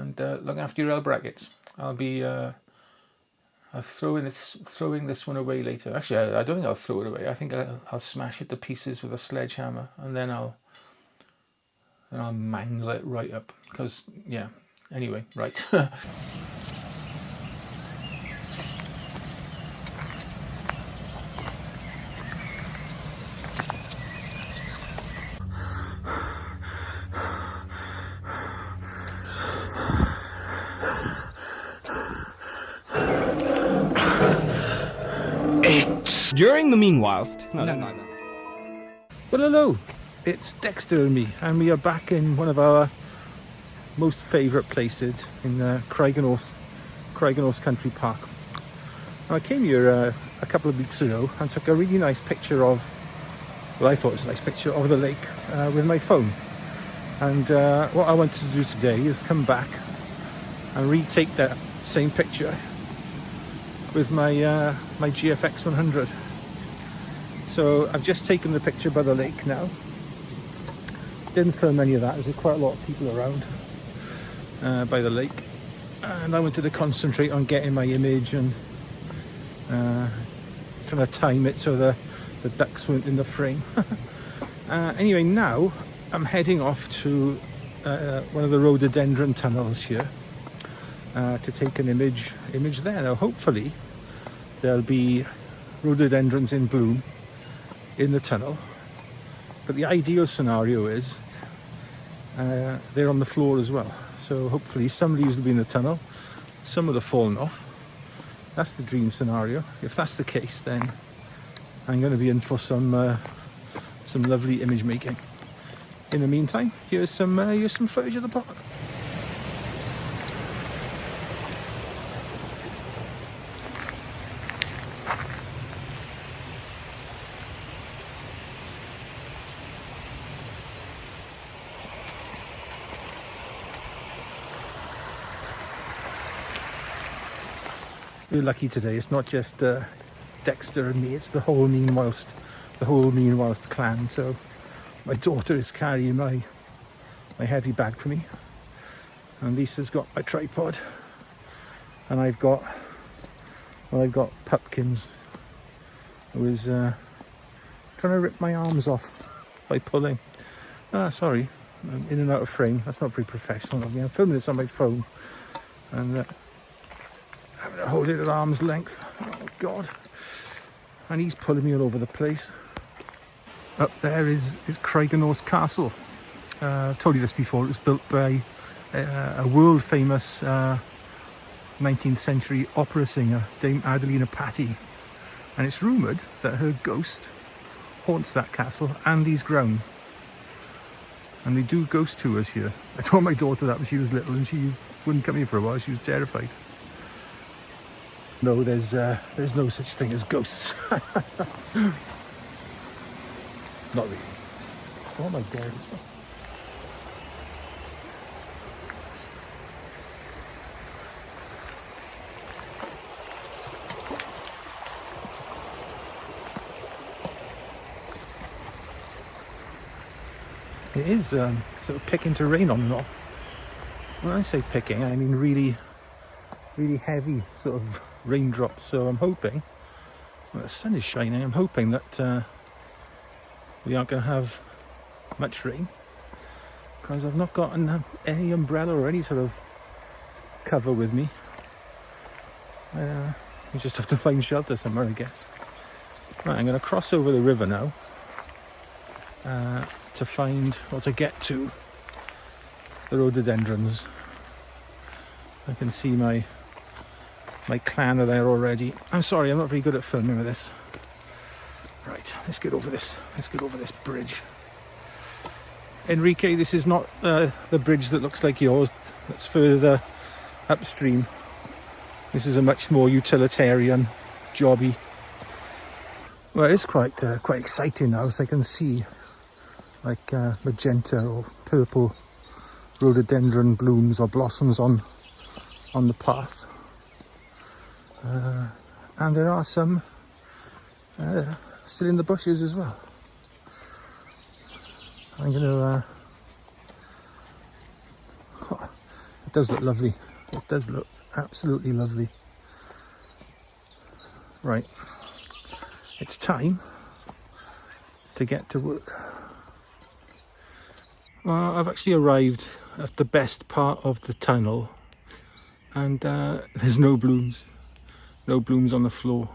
and look after your L brackets. I'll be throwing this one away later. Actually, I don't think I'll throw it away. I think I'll smash it to pieces with a sledgehammer, and then I'll mangle it right up. Because yeah. Anyway, right. During the meanwhilst... No. Well, hello, it's Dexter and me, and we are back in one of our most favourite places in Craigenhorse Country Park. Now, I came here a couple of weeks ago and took a really nice picture of, well, I thought it was a nice picture of the lake with my phone. And what I wanted to do today is come back and retake that same picture with my my GFX 100. So I've just taken the picture by the lake now. Didn't film any of that, there's quite a lot of people around by the lake. And I wanted to concentrate on getting my image and trying to time it so the ducks weren't in the frame. Anyway, now I'm heading off to one of the rhododendron tunnels here to take an image there. Now hopefully there'll be rhododendrons in bloom in the tunnel, but the ideal scenario is they're on the floor as well. So hopefully some leaves will be in the tunnel, some will have fallen off. That's the dream scenario. If that's the case, then I'm going to be in for some lovely image making. In the meantime, here's some footage of the park. We're lucky today. It's not just Dexter and me. It's the whole Meanwhilst clan. So my daughter is carrying my heavy bag for me, and Lisa's got my tripod, and I've got Pupkins, who is trying to rip my arms off by pulling. Sorry, I'm in and out of frame. That's not very professional of me. I'm filming this on my phone, and I'm going to hold it at arm's length. Oh God. And he's pulling me all over the place. Up there is Craigenhorse Castle. Told you this before. It was built by a world famous 19th century opera singer, Dame Adelina Patti. And it's rumoured that her ghost haunts that castle and these grounds. And they do ghost tours here. I told my daughter that when she was little, and she wouldn't come here for a while. She was terrified. No, there's no such thing as ghosts. Not really. Oh my God. It is sort of picking to rain on and off. When I say picking, I mean really heavy sort of raindrops. So I'm hoping, well, the sun is shining, I'm hoping that we aren't going to have much rain, because I've not got any umbrella or any sort of cover with me. We just have to find shelter somewhere, I guess. Right, I'm going to cross over the river now to get to the rhododendrons. I can see my clan are there already. I'm sorry, I'm not very good at filming with this. Right, let's get over this bridge. Enrique, this is not the bridge that looks like yours. That's further upstream. This is a much more utilitarian jobby. Well, it's quite exciting now, so I can see like magenta or purple rhododendron blooms or blossoms on the path. And there are some still in the bushes as well. I'm going to does look lovely. It does look absolutely lovely. Right, it's time to get to work. I've actually arrived at the best part of the tunnel, and there's no blooms. No blooms on the floor.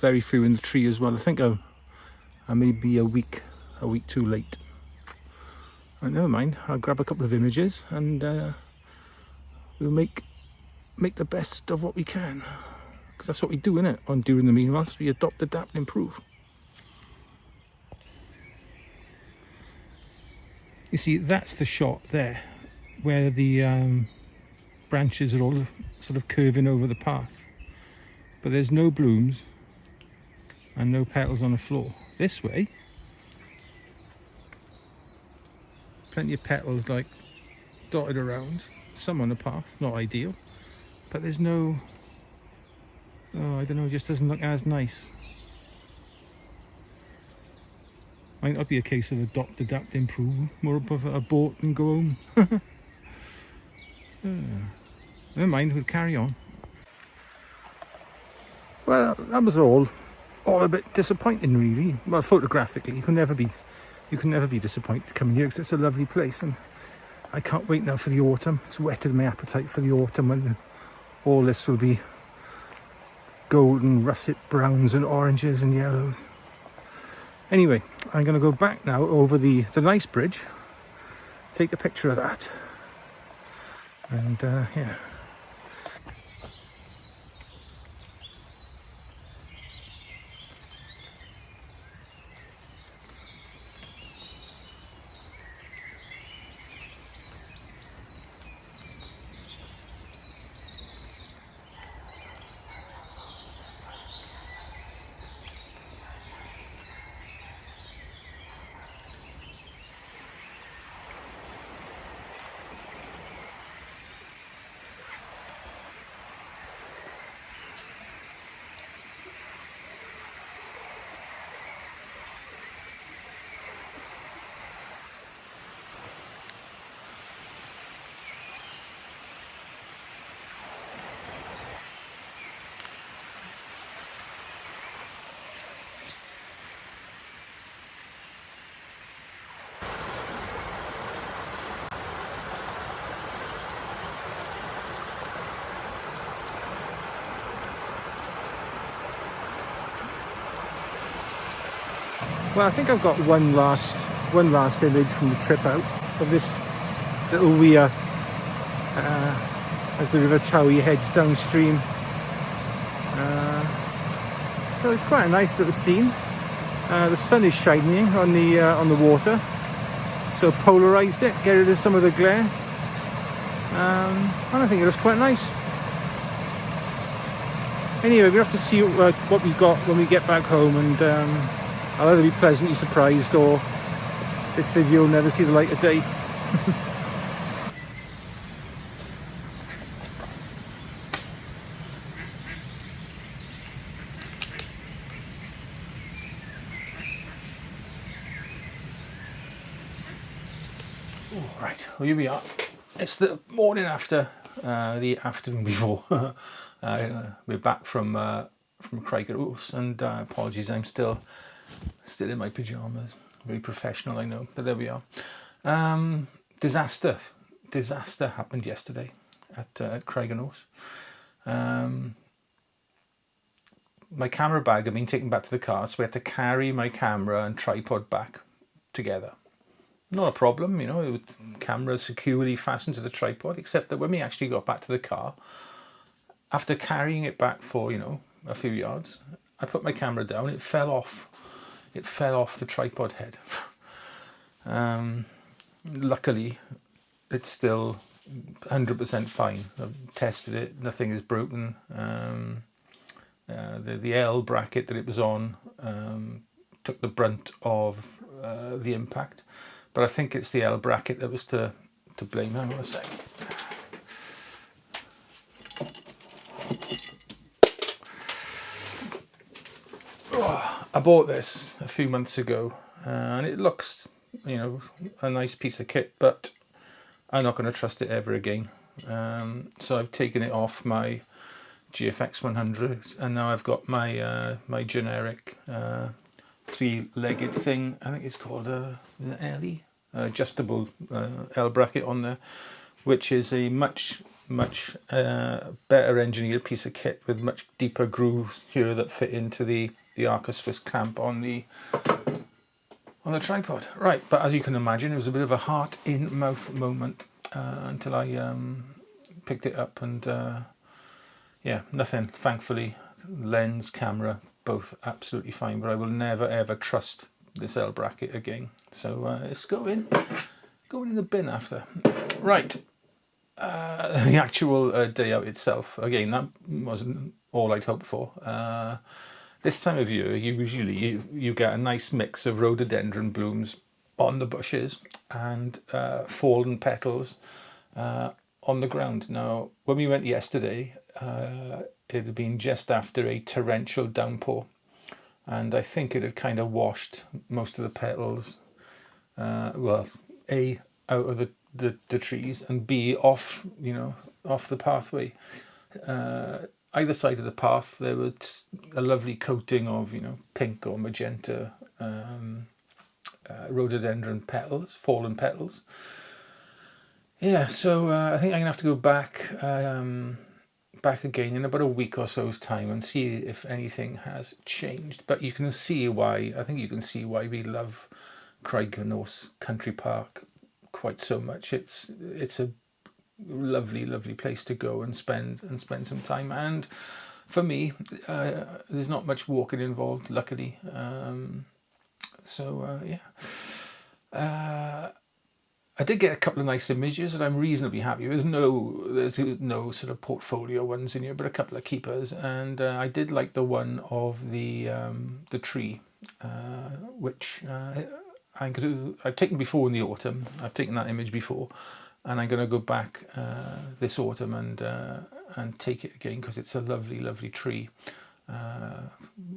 Very few in the tree as well. I think I may be a week too late. Right, never mind. I'll grab a couple of images and we'll make the best of what we can. Because that's what we do, innit? On During the Meanwhile, we adopt, adapt, improve. You see, that's the shot there, where the branches are all sort of curving over the path. But there's no blooms and no petals on the floor. This way, plenty of petals like dotted around, some on the path, not ideal. But there's no, oh, I don't know, it just doesn't look as nice. Might not be a case of adopt, adapt, improve, more of abort and go home. Never mind, we'll carry on. Well, that was all a bit disappointing, really. Well, photographically, you can never be disappointed coming here because it's a lovely place, and I can't wait now for the autumn. It's whetted my appetite for the autumn when all this will be golden russet browns and oranges and yellows. Anyway, I'm going to go back now over the nice bridge, take a picture of that, and yeah. Well, I think I've got one last image from the trip out of this little weir as the River Towie heads downstream. So it's quite a nice little scene. The sun is shining on the water, so polarised it, get rid of some of the glare, and I think it looks quite nice. Anyway, we have to see what we've got when we get back home, and I'll either be pleasantly surprised or this video will never see the light of day. Right, well, here we are. It's the morning after, the afternoon before. We're back from Craigielows, and apologies, I'm still in my pyjamas. Very professional, I know, but there we are. Disaster happened yesterday at Craigielows. My camera bag had been taken back to the car, so we had to carry my camera and tripod back together. Not a problem, you know, the camera securely fastened to the tripod, except that when we actually got back to the car, after carrying it back for, you know, a few yards, I put my camera down, it fell off the tripod head. Luckily, it's still 100% fine. I've tested it, nothing is broken. The L bracket that it was on took the brunt of the impact, but I think it's the L bracket that was to blame. Hang on a sec. I bought this a few months ago, and it looks, you know, a nice piece of kit, but I'm not going to trust it ever again. So I've taken it off my GFX 100, and now I've got my my generic three-legged thing. I think it's called the LE, adjustable L bracket on there, which is a much better engineered piece of kit with much deeper grooves here that fit into the Arca Swiss clamp on the tripod. Right, but as you can imagine, it was a bit of a heart in mouth moment until I picked it up, and yeah, nothing. Thankfully, lens, camera, both absolutely fine. But I will never ever trust this L bracket again. So it's going in the bin after. Right. The actual day out itself, again, that wasn't all I'd hoped for. This time of year, usually you get a nice mix of rhododendron blooms on the bushes and fallen petals on the ground. Now, when we went yesterday, it had been just after a torrential downpour, and I think it had kind of washed most of the petals, well, A, out of the trees, and B, off, off the pathway. Either side of the path there was a lovely coating of pink or magenta rhododendron petals, fallen petals. Yeah, so I think I'm gonna have to go back again in about a week or so's time and see if anything has changed. But you can see why. I think you can see why we love Craigenose Country Park quite so much. It's a lovely place to go and spend some time, and for me there's not much walking involved, luckily. Yeah, I did get a couple of nice images that I'm reasonably happy with. There's no sort of portfolio ones in here, but a couple of keepers, and I did like the one of the tree, which I've taken before in the autumn. I've taken that image before, and I'm going to go back this autumn and take it again, because it's a lovely tree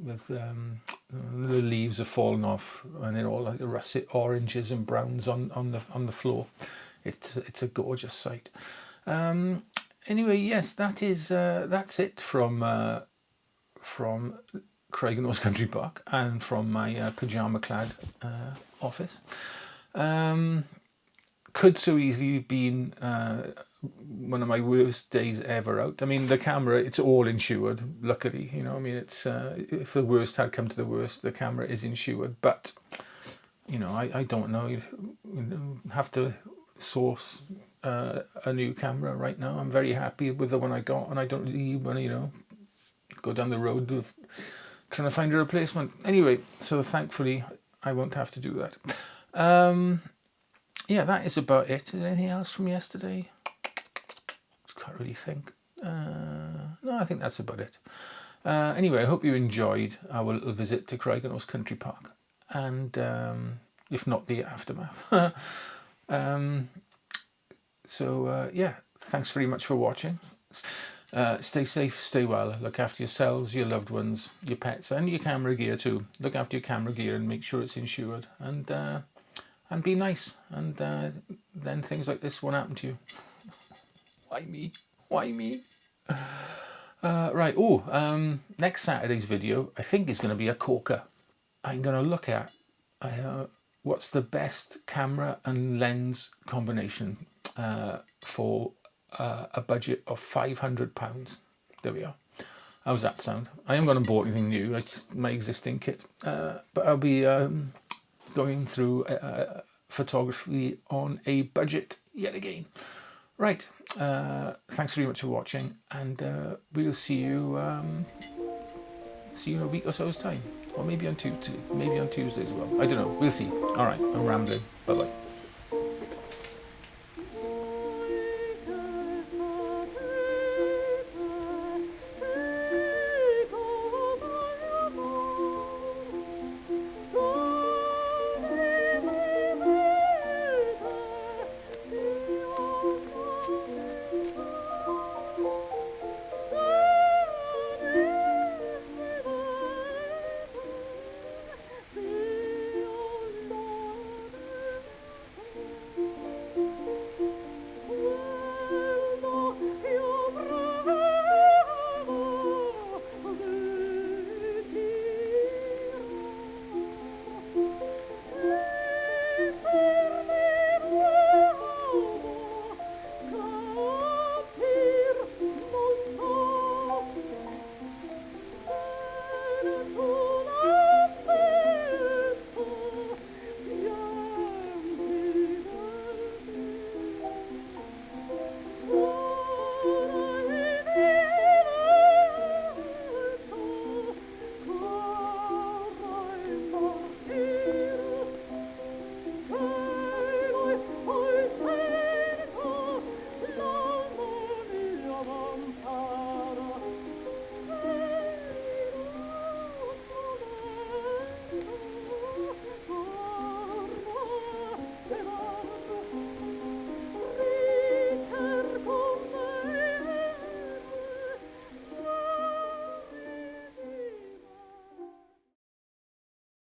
with the leaves have fallen off and they're all like russet oranges and browns on the floor. It's a gorgeous sight. Anyway, yes, that's it from Craigenose Country Park and from my pyjama clad office. Could so easily been one of my worst days ever out. I mean, the camera, it's all insured, luckily. I mean, it's if the worst had come to the worst, the camera is insured. But I don't know. You have to source a new camera right now. I'm very happy with the one I got, and I don't really want to go down the road of trying to find a replacement. Anyway, so thankfully I won't have to do that. Yeah, that is about it. Is there anything else from yesterday? Can't really think. No, I think that's about it. Anyway, I hope you enjoyed our little visit to Craigenose Country Park, and if not, the aftermath. Yeah, thanks very much for watching. Stay safe, stay well, look after yourselves, your loved ones, your pets, and your camera gear too. Look after your camera gear and make sure it's insured, and be nice, and then things like this won't happen to you. Why me? Right, next Saturday's video I think is going to be a corker. I'm going to look at what's the best camera and lens combination for a budget of £500. There we are. How's that sound? I haven't gone and bought anything new, like my existing kit, but I'll be going through photography on a budget yet again. Right, thanks very much for watching, and we'll see you in a week or so's time, or maybe on Tuesday as well. I don't know, we'll see. All right, I'm rambling. Bye bye.